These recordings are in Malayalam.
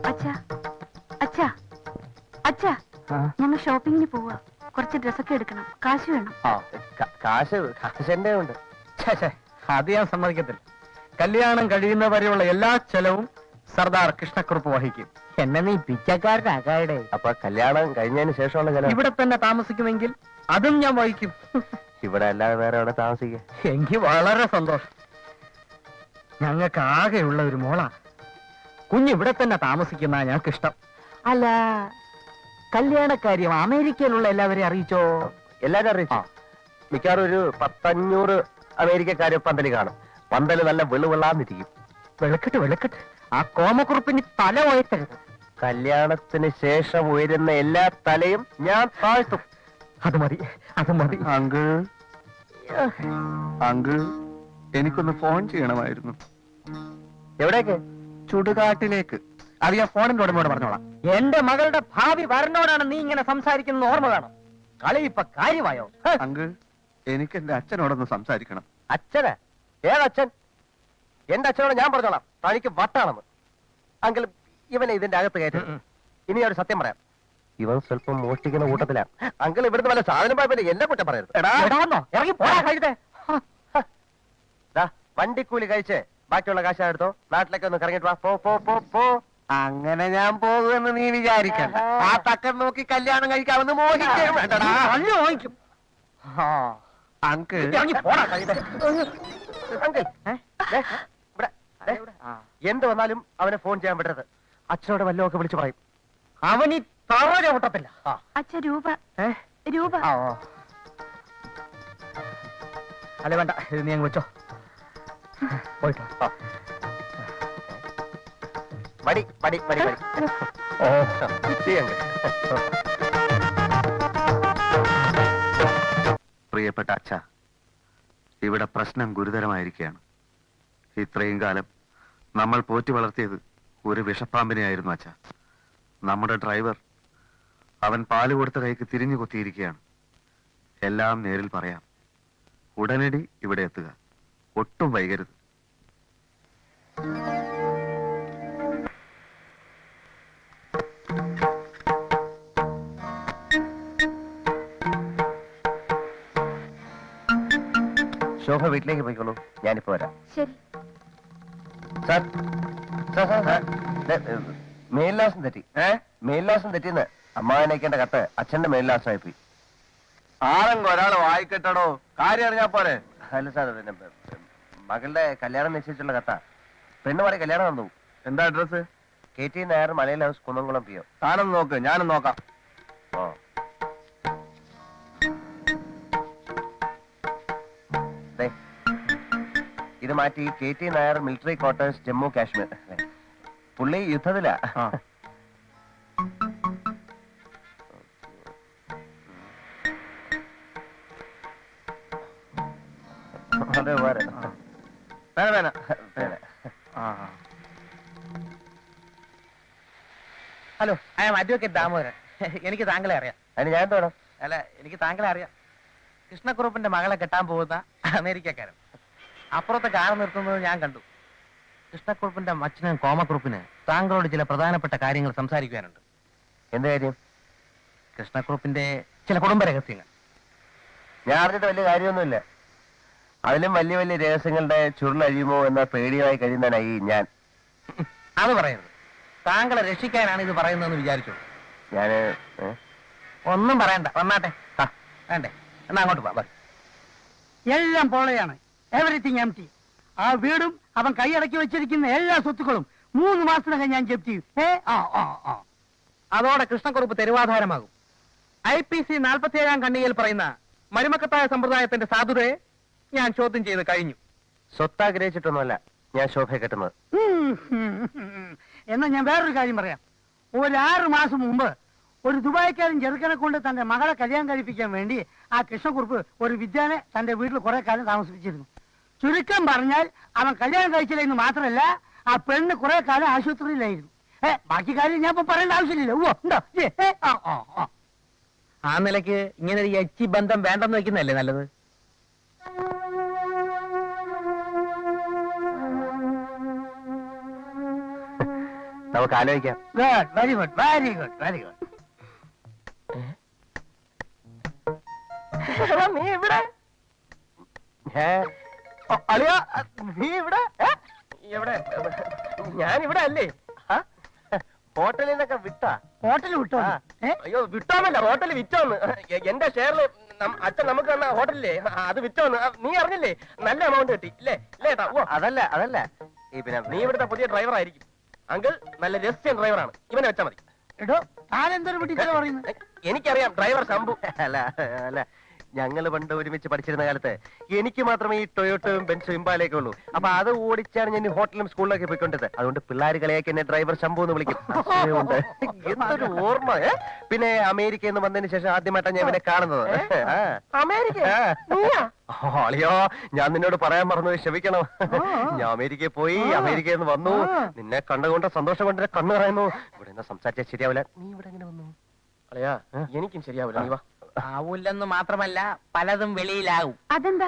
അച്ഛാ അച്ഛാ അച്ഛാ, ഞങ്ങൾ ഷോപ്പിങ്ങിന് പോവാ. കുറച്ച് ഡ്രസ്സൊക്കെ എടുക്കണം, കാശ് വേണം. കാശ് എന്റെ ഉണ്ട്. അത് ഞാൻ സമ്മതിക്കത്തില്ല. കല്യാണം കഴിയുന്നവരെയുള്ള എല്ലാ ചെലവും സർദാർ കൃഷ്ണക്കുറുപ്പ് വഹിക്കും. എന്നെ നീ പിച്ചക്കാരനാകാടെ. അപ്പൊ കല്യാണം കഴിഞ്ഞതിന് ശേഷമുള്ള ചെലവ് ഇവിടെ തന്നെ താമസിക്കുമെങ്കിൽ അതും ഞാൻ വഹിക്കും. ഇവിടെ അല്ലാതെ വേറെ എവിടെ താമസിക്കുക? എനിക്ക് വളരെ സന്തോഷം. ഞങ്ങൾക്ക് ആകെയുള്ള ഒരു മോളാ. കുഞ്ഞിവിടെ തന്നെ താമസിക്കുന്ന ഞങ്ങൾക്ക് ഇഷ്ടം. അല്ല, കല്യാണക്കാര്യം അമേരിക്കയിലുള്ള എല്ലാവരെയും അറിയിച്ചോ? എല്ലാരും അറിയിച്ചു. മിക്കവാറും ഒരു 100-500 അമേരിക്കക്കാര് പന്തല് കാണും. പന്തല് നല്ല വെളുവെള്ളാന്നിരിക്കും. വെളുക്കട്ട് ആ കോമക്കുറുപ്പിന് തല ഉയർത്തരുത്. കല്യാണത്തിന് ശേഷം ഉയരുന്ന എല്ലാ തലയും ഞാൻ താഴ്ത്തും. അത് മതി. അങ്കിൾ എനിക്കൊന്ന് ഫോൺ ചെയ്യണമായിരുന്നു. എവിടേക്ക്? ചുടുകാട്ടിലേക്ക്. അത് ഞാൻ ഫോണിന്റെ ഉടമയോട് പറഞ്ഞോളാം. എന്റെ മകളുടെ ഭാവി വരനോടാണ് നീ ഇങ്ങനെ സംസാരിക്കുന്ന ഓർമ്മ വേണം. കളി ഇപ്പൊ കാര്യമായോ? അങ്കിൾ എനിക്ക് എന്റെ അച്ഛനോടൊന്ന് സംസാരിക്കണം. അച്ഛനാ? ഏതച്ഛൻ? എന്റെ അച്ഛനോട് ഞാൻ പറഞ്ഞോളാം, തനിക്ക് വട്ടാണെന്ന്. അങ്കിൾ ഇവനെ ഇതിന്റെ അകത്ത് കയറ്റി. ഇനി ഒരു സത്യം പറയാം, ഇവൻ സ്വല്പം മോഷ്ടിക്കുന്ന കൂട്ടത്തിലാണ്. അങ്കിൾ ഇവിടുന്ന് വല്ല സാധനം പോയപ്പോ എന്നെ കുറ്റം പറയരുത്. ഇറങ്ങി പോടാ കഴുതേ. വണ്ടിക്കൂലി കഴിച്ച് ബാക്കിയുള്ള കാശ് എടുത്തോ, നാട്ടിലേക്ക് ഒന്ന് കറങ്ങിട്ട് വാ. പോ. അങ്ങനെ ഞാൻ പോകുമെന്ന് നീ വിചാരിക്കണ്ട. ആ തക്കൻ നോക്കി കല്യാണം കഴിക്കാമെന്ന് മോഹിക്കും. വാങ്ങിക്കും. അങ്കിൾ ഇറങ്ങി പോടാ കഴുതേ. അങ്കിൾ എന്ത് വന്നാലും അവനെ ഫോൺ ചെയ്യാൻ പറ്റരുത്. അച്ഛനോട് വല്ലതൊക്കെ വിളിച്ചു പറയും. അവൻ ഈ തറ ചവിട്ടത്തില്ല. അച്ഛ രൂപ. അല്ലെ വേണ്ട, ഇത് നീ അങ്ങ് വെച്ചോ. പോയിട്ടോ. മടി. പ്രിയപ്പെട്ട അച്ഛ, ഇവിടെ പ്രശ്നം ഗുരുതരമായിരിക്കുകയാണ്. ഇത്രയും കാലം നമ്മൾ പോറ്റി വളർത്തിയത് ഒരു വിഷപ്പാമ്പിനെയായിരുന്നു അച്ഛ. നമ്മുടെ ഡ്രൈവർ അവൻ പാല് കൊടുത്ത കൈക്ക് തിരിഞ്ഞു കൊത്തിയിരിക്കുകയാണ്. എല്ലാം നേരിൽ പറയാം. ഉടനടി ഇവിടെ എത്തുക, ഒട്ടും വൈകരുത്. ശോഭ വീട്ടിലേക്ക് പോയിക്കോളൂ, ഞാനിപ്പോ വരാം. ശരി സാർ, മേൽലാസം തെറ്റി. മേൽലാസം തെറ്റിന്ന് അമ്മാവനയക്കേണ്ട കത്ത് അച്ഛന്റെ മേൽലാസമായി പോയി. ആരെങ്കിലും ഒരാൾ വായിക്കട്ടോ, കാര്യം അറിഞ്ഞാ പോരെ. അല്ല സാർ, പിന്നെ മകളുടെ കല്യാണം നിശ്ചയിച്ചുള്ള കത്താ. പെണ്ണുമാറി കല്യാണം നടന്നു. എന്താ അഡ്രസ്? KT നായർ, മലയിൽ ഹൗസ്, കുന്നംകുളം PO. താനൊന്ന് നോക്ക്, ഞാനും നോക്കാം. ഓ, ഇത് മാറ്റി KT Nair, military quarters, Jammu Kashmir. പുള്ളി യുദ്ധത്തിലാ. അതെ, hello, I am advocate Damodaran. എനിക്ക് താങ്കളെ അറിയാം. അതിന് ഞാൻ വേണം. അല്ല, എനിക്ക് താങ്കളെ അറിയാം. കൃഷ്ണക്കുറുപ്പിന്റെ മകളെ കെട്ടാൻ പോകുന്ന അമേരിക്കക്കാരൻ. അപ്പുറത്തെ കാർ നിർത്തുന്നത് ഞാൻ കണ്ടു. കൃഷ്ണക്കുറുപ്പിന്റെ അച്ഛനും കോമക്കുറുപ്പിന് താങ്കളോട് ചില പ്രധാനപ്പെട്ട കാര്യങ്ങൾ സംസാരിക്കുവാനുണ്ട്. എന്ത് കാര്യം? കൃഷ്ണക്കുറുപ്പിന്റെ ചില കുടുംബ രഹസ്യങ്ങൾ. ഞാൻ അറിഞ്ഞിട്ട് വലിയ കാര്യമൊന്നുമില്ല. അതിലും വലിയ വലിയ രഹസ്യങ്ങളുടെ ചുരുളഴിയുമോ എന്ന പേടിയായി കഴിയുന്നതിനായി ഞാൻ. അത് പറയരുത്. താങ്കളെ രക്ഷിക്കാനാണ് ഇത് പറയുന്നതെന്ന് വിചാരിച്ചു. ഞാന് ഒന്നും പറയണ്ട, വന്നാട്ടെ. വേണ്ടേ? എന്നാ അങ്ങോട്ട് പോവാ. എല്ലാം പോളയാണ്. Everything empty. ആ വീടും അവൻ കൈയടക്കി വെച്ചിരിക്കുന്ന എല്ലാ സ്വത്തുക്കളും 3 മാസത്തിനകം ഞാൻ ജപ്തി ചെയ്യും. അതോടെ കൃഷ്ണക്കുറുപ്പ് തെരുവാധാരമാകും. IPC 47 ഖണ്ഡികയിൽ പറയുന്ന മരുമക്കത്തായ സമ്പ്രദായത്തിന്റെ സാധുതയെ ഞാൻ ചോദ്യം ചെയ്ത് കഴിഞ്ഞു. സ്വത്താഗ്രഹിച്ചിട്ടൊന്നുമല്ല ഞാൻ ശോഭയെ കെട്ടുന്നത്. എന്നാ ഞാൻ വേറൊരു കാര്യം പറയാം. ഒരു 6 മാസം മുമ്പ് ഒരു ദുബായിക്കാരൻ ചെറുക്കനെ കൊണ്ട് തന്റെ മകളെ കല്യാണം കഴിപ്പിക്കാൻ വേണ്ടി ആ കൃഷ്ണക്കുറുപ്പ് ഒരു വിദ്യാനെ തന്റെ വീട്ടിൽ കുറെ കാലം താമസിപ്പിച്ചിരുന്നു. ചുരുക്കം പറഞ്ഞാൽ അവൻ കല്യാണം കഴിച്ചില്ല എന്ന് മാത്രമല്ല, ആ പെണ്ണ് കുറെ കാലം ആശുപത്രിയിലായിരുന്നു. ബാക്കി കാര്യം ഞാൻ ഇപ്പൊ പറയേണ്ട ആവശ്യമില്ല. ഉണ്ടോ? ആ നിലയ്ക്ക് ഇങ്ങനെ ഒരു യച്ചി ബന്ധം വേണ്ടെന്ന് വെക്കുന്നതല്ലേ നല്ലത്? നമുക്ക് ആലോചിക്കാം. Good, very good, very good, very good. നീ ഇവിടെ അളിയ, നീ ഇവിടെ എവിടെ? ഞാൻ ഇവിടെ അല്ലേ? ഹോട്ടലിൽ നിന്നൊക്കെ വിട്ടാ? ഹോട്ടൽ വിട്ടോ? അയ്യോ, വിട്ടോന്നല്ല, ഹോട്ടലിൽ വിറ്റോന്ന്. എന്റെ ഷെയറിൽ അച്ഛൻ നമുക്ക് തന്ന ഹോട്ടലില്ലേ, അത് വിറ്റോന്ന്. നീ അറിഞ്ഞില്ലേ? നല്ല എമൗണ്ട് കിട്ടി ഇല്ലേ? ഇല്ലേ ഏട്ടാ? അതല്ല അതല്ല, പിന്നെ നീ ഇവിടുത്തെ പുതിയ ഡ്രൈവർ ആയിരിക്കും. അങ്കിൾ നല്ല രഹസ്യം ഡ്രൈവറാണ്, ഇവനെ വെച്ചാൽ മതി. എടോ, താൻ എന്തൊരു പിടിച്ചാ പറയുന്നത്? എനിക്കറിയാം, ഡ്രൈവർ ശംഭു. അല്ല അല്ല, ഞങ്ങൾ പണ്ട് ഒരുമിച്ച് പഠിച്ചിരുന്ന കാലത്ത് എനിക്ക് മാത്രമേ ഈ ടൊയോട്ടയും ബെൻസും ഇമ്പാലയൊക്കെ ഉള്ളൂ. അപ്പൊ അത് ഓടിച്ചാണ് ഞാൻ ഹോട്ടലും സ്കൂളിലൊക്കെ പോയിക്കൊണ്ടത്. അതുകൊണ്ട് പിള്ളേർ കളിയാക്കി എന്നെ ഡ്രൈവർ ശംഭു എന്ന് വിളിക്കും. എന്തൊരു ഓർമ്മ. പിന്നെ അമേരിക്കയിൽ നിന്ന് വന്നതിന് ശേഷം ആദ്യമായിട്ടാണ് ഞാൻ ഇവനെ കാണുന്നത്. അളിയോ, ഞാൻ നിന്നോട് പറയാൻ മറന്നു, ക്ഷമിക്കണം. ഞാൻ അമേരിക്കയിൽ പോയി, അമേരിക്കയിൽ നിന്ന് വന്നു. നിന്നെ കണ്ടുകൊണ്ട് സന്തോഷം കൊണ്ട് കണ്ണു പറയുന്നു. ഇവിടെ നിന്ന് സംസാരിച്ചാൽ ശരിയാവില്ല. നീ ഇവിടെ എങ്ങനെ വന്നു? അളിയാ, എനിക്കും ശരിയാവില്ല. നീ വാ. ആവൂല്ലെന്ന് മാത്രമല്ല, പലതും വെളിയിലാവും. അതെന്താ?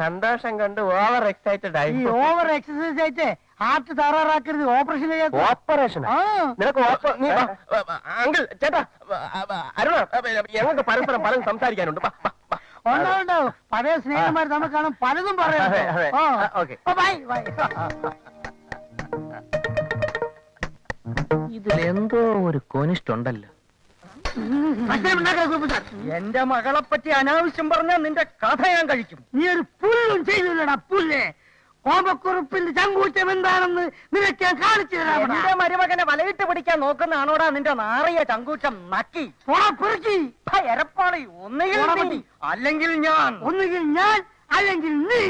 സന്തോഷം കണ്ട് ഓവർ എക്സൈറ്റഡ് ആയി. ഈ ഓവർ എക്സസൈസ് ആയിട്ട് ഹാർട്ട് തകരാറാക്കരുത്. Operation operation? നിനക്ക് അങ്കിൾ, ചേട്ടാ, അരുണ, ഞങ്ങൾക്ക് പരസ്പരം പലതും സംസാരിക്കാനുണ്ട്. ഉണ്ടാവും. പഴയ സ്നേഹന്മാർ നമുക്ക് കാണും, പലതും പറയാം. ഇതിലെന്തോ ഒരു കോനിഷ്ടുണ്ടല്ലോ. എന്റെ മകളെ പറ്റി അനാവശ്യം പറഞ്ഞാൽ നിന്റെ കഥ ഞാൻ കഴിക്കും. നീ ഒരു പുല്ലും ചെയ്തില്ലടാ, പുല്ലേ. ഓമക്കുറുപ്പിന്റെ ചങ്കൂറ്റം എന്താണെന്ന് നിനക്ക് ഞാൻ കാണിച്ചു തരാം. എന്റെ മരുമകനെ വലയിട്ട് പിടിക്കാൻ നോക്കുന്നതാണോടാ നിന്റെ നാറിയ ചങ്കൂറ്റം? നക്കി എരപ്പാളി. ഒന്നുകിൽ നീ, അല്ലെങ്കിൽ ഞാൻ. ഒന്നുകിൽ ഞാൻ, അല്ലെങ്കിൽ നീ.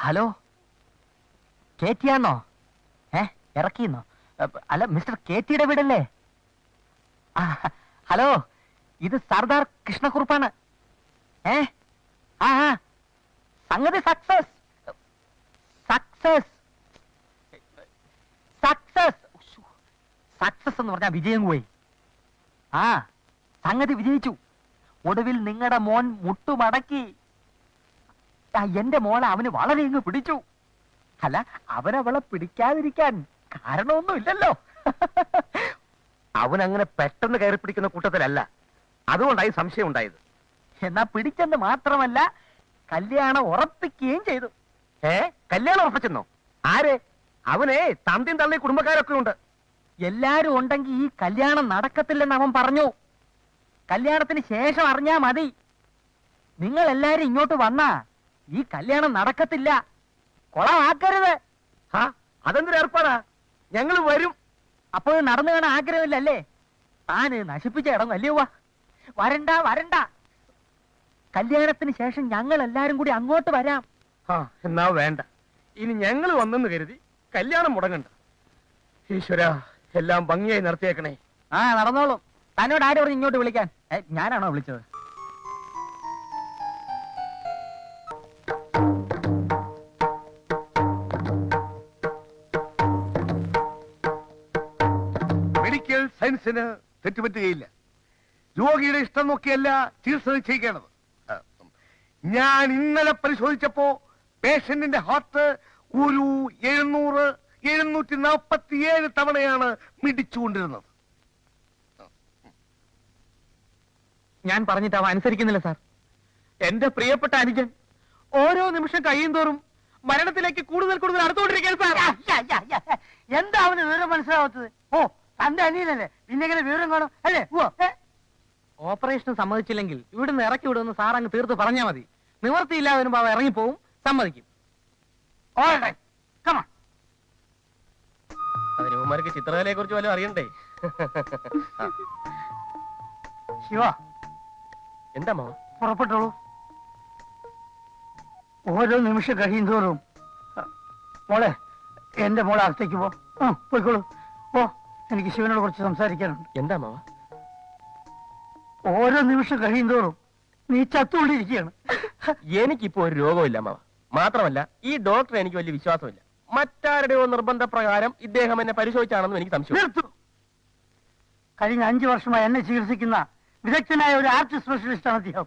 ഹലോ, കേറ്റിയാന്നോ? ഇറക്കിന്നോ? അല്ല, മിസ്റ്റർ കേറ്റിയുടെ വീടല്ലേ? ഹലോ, ഇത് സർദാർ കൃഷ്ണക്കുറുപ്പാണ്. സംഗതി സക്സസ് സക്സസ് സക്സസ് സക്സസ് എന്ന് പറഞ്ഞാൽ വിജയം പോയി. സംഗതി വിജയിച്ചു. ഒടുവിൽ നിങ്ങളുടെ മോൻ മുട്ടുമടക്കി. എന്റെ മോളെ അവന് വളരെ ഇങ്ങ് പിടിച്ചു. അല്ല, അവനവളെ പിടിക്കാതിരിക്കാൻ കാരണമൊന്നുമില്ലല്ലോ. അവനങ്ങനെ പെട്ടെന്ന് കയറി പിടിക്കുന്ന കൂട്ടത്തിലല്ല, അതുകൊണ്ടായി സംശയം ഉണ്ടായത്. എന്നാ പിടിച്ചെന്ന് മാത്രമല്ല, കല്യാണം ഉറപ്പിക്കുകയും ചെയ്തു. കല്യാണം ഉറപ്പിച്ചെന്നോ? ആരെ? അവനെ തന്തിയും തള്ളി കുടുംബക്കാരൊക്കെ ഉണ്ട്. എല്ലാരും ഉണ്ടെങ്കിൽ ഈ കല്യാണം നടക്കത്തില്ലെന്ന് അവൻ പറഞ്ഞു. കല്യാണത്തിന് ശേഷം അറിഞ്ഞാ മതി. നിങ്ങൾ എല്ലാരും ഇങ്ങോട്ട് വന്നാ ഈ കല്യാണം നടക്കത്തില്ല. കൊളമാക്കരുത്. അതെന്തൊരു ഏർപ്പാടാ? ഞങ്ങൾ വരും. അപ്പോൾ നടന്നു കാണാൻ ആഗ്രഹമില്ലല്ലേ? താന് നശിപ്പിച്ച ഇടം അല്ലയോ? വരണ്ട വരണ്ട, കല്യാണത്തിന് ശേഷം ഞങ്ങൾ എല്ലാരും കൂടി അങ്ങോട്ട് വരാം. എന്നാ വേണ്ട, ഇനി ഞങ്ങൾ വന്നെന്ന് കരുതി കല്യാണം മുടങ്ങണ്ട. ഈശ്വര, എല്ലാം ഭംഗിയായി നടത്തിയേക്കണേ. നടന്നോളും. തന്നോട് ആര് പറഞ്ഞു ഇങ്ങോട്ട് വിളിക്കാൻ? ഞാനാണോ വിളിച്ചത്? മെഡിക്കൽ സയൻസിന് തെറ്റുപറ്റുകയില്ല. രോഗിയുടെ ഇഷ്ടം നോക്കിയല്ല ചികിത്സ നിശ്ചയിക്കേണ്ടത്. ഞാൻ ഇന്നലെ പരിശോധിച്ചപ്പോ പേഷ്യന്റിന്റെ ഹാർട്ട് ഒരു 747 തവണയാണ് മിടിച്ചുകൊണ്ടിരുന്നത്. ഞാൻ പറഞ്ഞിട്ട് അവ അനുസരിക്കുന്നില്ല സാർ. എന്റെ പ്രിയപ്പെട്ട അനുജൻ ഓരോ നിമിഷം കഴിയും തോറും മരണത്തിലേക്ക് കൂടുതൽ കൂടുതൽ അടുത്തുകൊണ്ടിരിക്കാൻ സാർ. എന്താ അവന് വിവരം മനസ്സിലാവാത്തത്? ഓ, തന്റെ അനിയനല്ലേ, പിന്നെ എങ്ങനെ വിവരം കാണും അല്ലേ? ഓപ്പറേഷൻ സമ്മതിച്ചില്ലെങ്കിൽ ഇവിടുന്ന് ഇറക്കി വിടുമെന്ന് സാർ അങ്ങ് തീർത്ത് പറഞ്ഞാൽ മതി. നിവർത്തിയില്ലാതെ വരുമ്പോ അവ ഇറങ്ങിപ്പോവും. സമ്മതിക്കും. അതിന് ഉമ്മർക്ക് ചിത്രകലയെ കുറിച്ച് വല്ലതും അറിയണ്ടേ? ശിവ, എന്താ മാവ? പുറപ്പെട്ടോളൂ. ഓരോ നിമിഷം കഴിയും തോറും മോളെ, എന്റെ മോളെ അകത്തേക്ക് പോയിക്കോളൂ. എനിക്ക് ശിവനോട് കുറച്ച് സംസാരിക്കാനുണ്ട്. എന്താ മാവ? ഓരോ നിമിഷം കഴിയും തോറും നീ ചത്തുകൊണ്ടിരിക്കുകയാണ്. എനിക്കിപ്പോ ഒരു രോഗമില്ല മാവ. മാത്രമല്ല, ഈ ഡോക്ടർ എനിക്ക് വലിയ വിശ്വാസമില്ല. മറ്റാരുടെയോ നിർബന്ധപ്രകാരം ഇദ്ദേഹം എന്നെ പരിശോധിച്ചാണെന്നും എനിക്ക് സംശയം. നിർത്തൂ. കഴിഞ്ഞ 5 വർഷമായി എന്നെ ചികിത്സിക്കുന്ന വിദഗ്ധനായ ഒരു ആർട്ട് സ്പെഷ്യലിസ്റ്റ് ആണ് അദ്ദേഹം.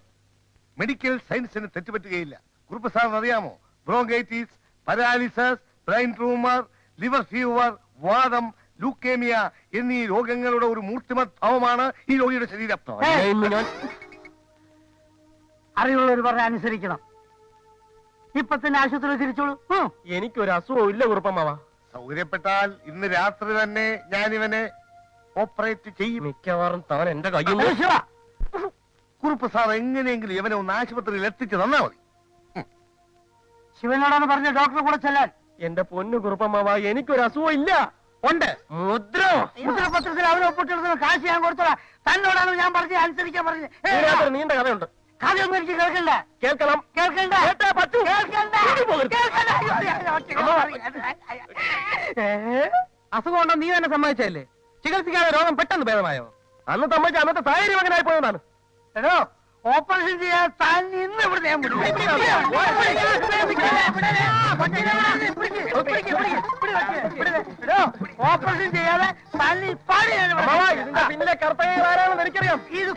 മെഡിക്കൽ സയൻസിന് തെറ്റുപറ്റുകയില്ല. കുറുപ്പ് സാർ അറിയാമോ? Bronchitis, paralysis, brain tumour, liver fever, വാദം, ലൂക്കേമിയ എന്നീ രോഗങ്ങളുടെ ഒരു മൂർത്തിമത് ഭാവമാണ് ഈ രോഗിയുടെ ശരീരം. അറിവുള്ളവർ പറഞ്ഞ അനുസരിക്കണം. ഇപ്പൊ തന്നെ ആശുപത്രി തിരിച്ചോളൂ. എനിക്കൊരു അസുഖവും ഇല്ല കുറുപ്പമാവ. സൗകര്യപ്പെട്ടാൽ ഇന്ന് രാത്രി തന്നെ ഞാൻ ഇവനെ ഓപ്പറേറ്റ് ചെയ്യും. മിക്കവാറും താൻ എന്റെ കയ്യിൽ കുറുപ്പ് സാർ എങ്ങനെയെങ്കിലും ഇവനെ ഒന്ന് ആശുപത്രിയിൽ എത്തിച്ചു തന്നാ മതി. ശിവനോടാണ് പറഞ്ഞ ഡോക്ടറെ കൂടെ ചെല്ലാൻ. എന്റെ പൊന്നു കുറുപ്പമാവ, എനിക്കൊരു അസുഖം ഇല്ല. ഉണ്ട്. മുദ്രപത്രത്തിൽ അവനെ ഒപ്പിട്ടെടുത്ത് കാശ് ഞാൻ കൊടുത്തോളാ. തന്നോടാണ് ഞാൻ പറഞ്ഞത് അനുസരിക്കാൻ പറഞ്ഞത്. നീണ്ട കഥയുണ്ട്. കഥയൊന്നും എനിക്ക് കേൾക്കണ്ട. കേൾക്കണം. കേൾക്കണ്ട. പറ്റൂ. അസുഖം ഉണ്ടോ നീ തന്നെ സമ്മതിച്ചല്ലേ? ചികിത്സിക്കാതെ രോഗം പെട്ടെന്ന് ഭേദമായോ? അന്ന് സമ്മതിച്ച അന്നത്തെ സാഹചര്യം അങ്ങനെ ആയി പോയതാണ്. എടോ, ഓപ്പറേഷൻ ചെയ്യാൻ താൻ ഇന്ന് ഇവിടെ ഞാൻ ഓപ്പറേഷൻ ചെയ്യാതെ തന്നെ ഇതിന്റെ പിന്നിലെ കർത്തവ്യം ആരാണെന്ന് എനിക്കറിയാം. ഇത്